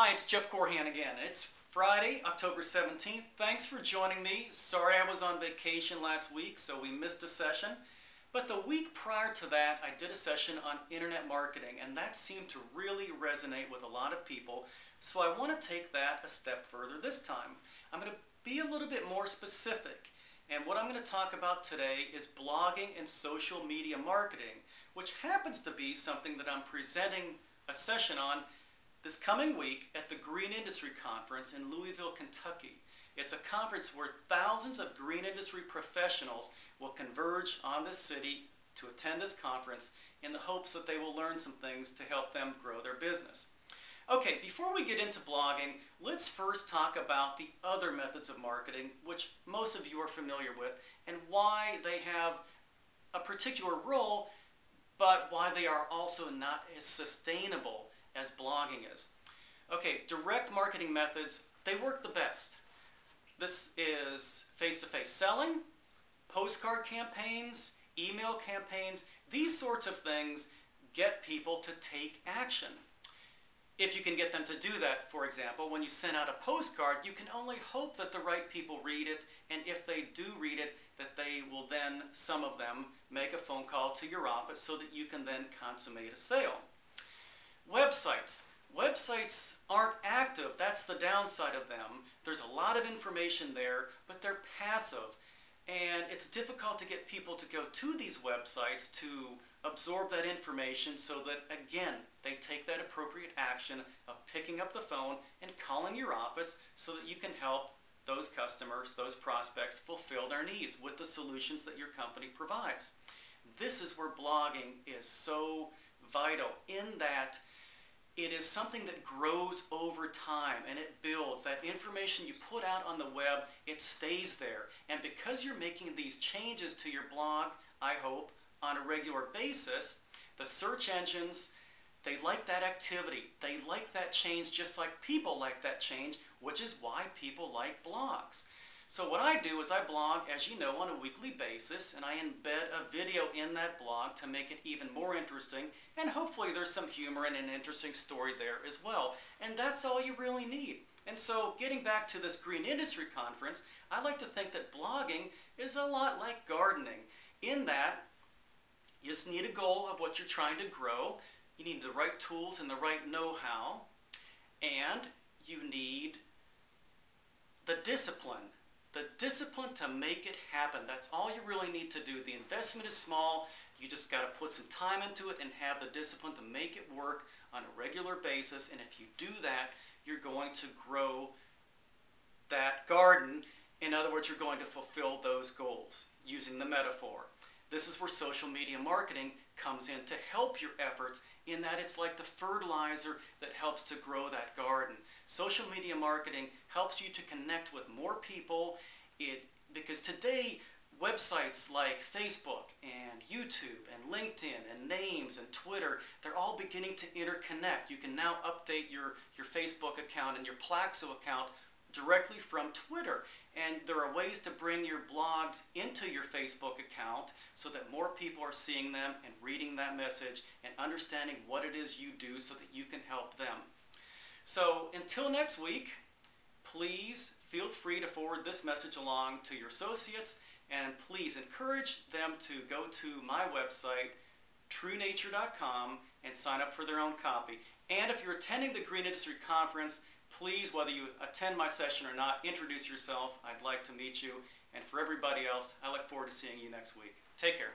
Hi, it's Jeff Korhan again. It's Friday, October 17th. Thanks for joining me. Sorry I was on vacation last week, so we missed a session. But the week prior to that, I did a session on internet marketing, and that seemed to really resonate with a lot of people. So I want to take that a step further this time. I'm going to be a little bit more specific. And what I'm going to talk about today is blogging and social media marketing, which happens to be something that I'm presenting a session on this coming week at the Green Industry Conference in Louisville, Kentucky. It's a conference where thousands of green industry professionals will converge on this city to attend this conference in the hopes that they will learn some things to help them grow their business. Okay, before we get into blogging, let's first talk about the other methods of marketing, which most of you are familiar with, and why they have a particular role, but why they are also not as sustainable as blogging is. Okay, direct marketing methods, they work the best. This is face-to-face selling, postcard campaigns, email campaigns. These sorts of things get people to take action. If you can get them to do that, for example, when you send out a postcard, you can only hope that the right people read it, and if they do read it, that they will then, some of them, make a phone call to your office so that you can then consummate a sale. Websites. Websites aren't active. That's the downside of them. There's a lot of information there, but they're passive. And it's difficult to get people to go to these websites to absorb that information so that, again, they take that appropriate action of picking up the phone and calling your office so that you can help those customers, those prospects, fulfill their needs with the solutions that your company provides. This is where blogging is so vital, in that it is something that grows over time and it builds. That information you put out on the web, it stays there. And because you're making these changes to your blog, I hope, on a regular basis, the search engines, they like that activity. They like that change just like people like that change, which is why people like blogs. So what I do is I blog, as you know, on a weekly basis, and I embed a video in that blog to make it even more interesting, and hopefully there's some humor and an interesting story there as well. And that's all you really need. And so getting back to this Green Industry Conference, I like to think that blogging is a lot like gardening, in that you just need a goal of what you're trying to grow, you need the right tools and the right know-how, and you need the discipline. The discipline to make it happen. That's all you really need to do. The investment is small. You just got to put some time into it and have the discipline to make it work on a regular basis. And if you do that, you're going to grow that garden. In other words, you're going to fulfill those goals, using the metaphor. This is where social media marketing comes in to help your efforts, in that it's like the fertilizer that helps to grow that garden. Social media marketing helps you to connect with more people, because today websites like Facebook and YouTube and LinkedIn and Names and Twitter, they're all beginning to interconnect. You can now update your Facebook account and your Plaxo account directly from Twitter. And there are ways to bring your blogs into your Facebook account so that more people are seeing them and reading that message and understanding what it is you do so that you can help them. So until next week, please feel free to forward this message along to your associates, and please encourage them to go to my website, truenature.com, and sign up for their own copy. And if you're attending the Green Industry Conference, please, whether you attend my session or not, introduce yourself. I'd like to meet you. And for everybody else, I look forward to seeing you next week. Take care.